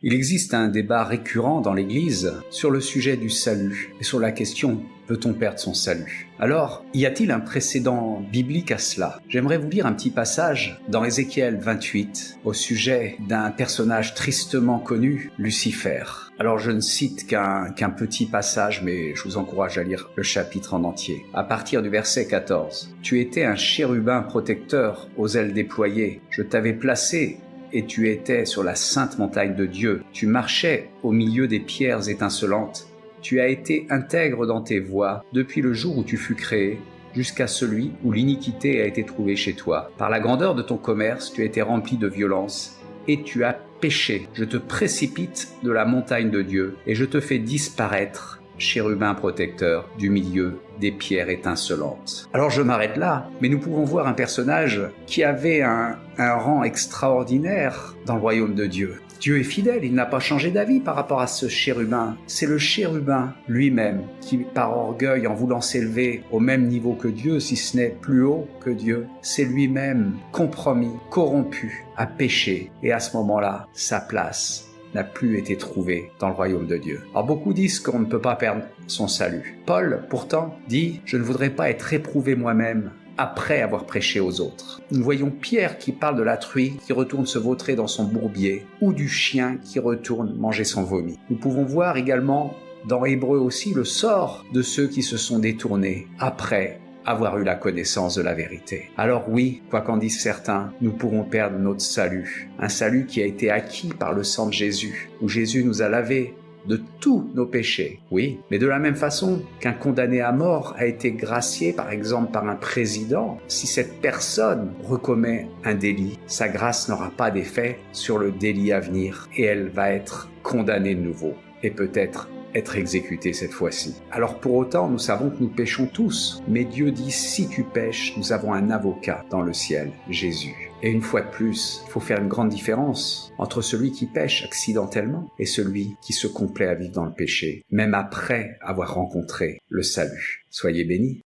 Il existe un débat récurrent dans l'Église sur le sujet du salut et sur la question « peut-on perdre son salut ?» Alors, y a-t-il un précédent biblique à cela? J'aimerais vous lire un petit passage dans Ézéchiel 28 au sujet d'un personnage tristement connu, Lucifer. Alors je ne cite qu'un petit passage, mais je vous encourage à lire le chapitre en entier. À partir du verset 14, « Tu étais un chérubin protecteur aux ailes déployées. Je t'avais placé et tu étais sur la sainte montagne de Dieu. Tu marchais au milieu des pierres étincelantes. Tu as été intègre dans tes voies depuis le jour où tu fus créé, jusqu'à celui où l'iniquité a été trouvée chez toi. Par la grandeur de ton commerce, tu as été rempli de violence et tu as péché. Je te précipite de la montagne de Dieu et je te fais disparaître, chérubin protecteur, du milieu des pierres étincelantes. » Alors je m'arrête là, mais nous pouvons voir un personnage qui avait un rang extraordinaire dans le royaume de Dieu. Dieu est fidèle, il n'a pas changé d'avis par rapport à ce chérubin. C'est le chérubin lui-même qui, par orgueil, en voulant s'élever au même niveau que Dieu, si ce n'est plus haut que Dieu, c'est lui-même compromis, corrompu, a péché. Et à ce moment-là, sa place n'a plus été trouvé dans le royaume de Dieu. Alors beaucoup disent qu'on ne peut pas perdre son salut. Paul, pourtant, dit « Je ne voudrais pas être éprouvé moi-même après avoir prêché aux autres. » Nous voyons Pierre qui parle de la truie qui retourne se vautrer dans son bourbier ou du chien qui retourne manger son vomi. Nous pouvons voir également dans Hébreux aussi le sort de ceux qui se sont détournés après avoir eu la connaissance de la vérité. Alors oui, quoi qu'en disent certains, nous pourrons perdre notre salut. Un salut qui a été acquis par le sang de Jésus, où Jésus nous a lavés de tous nos péchés. Oui, mais de la même façon qu'un condamné à mort a été gracié, par exemple, par un président, si cette personne recommet un délit, sa grâce n'aura pas d'effet sur le délit à venir et elle va être condamnée de nouveau et peut-être être exécuté cette fois-ci. Alors pour autant, nous savons que nous péchons tous, mais Dieu dit, si tu pèches, nous avons un avocat dans le ciel, Jésus. Et une fois de plus, il faut faire une grande différence entre celui qui pêche accidentellement et celui qui se complaît à vivre dans le péché, même après avoir rencontré le salut. Soyez bénis.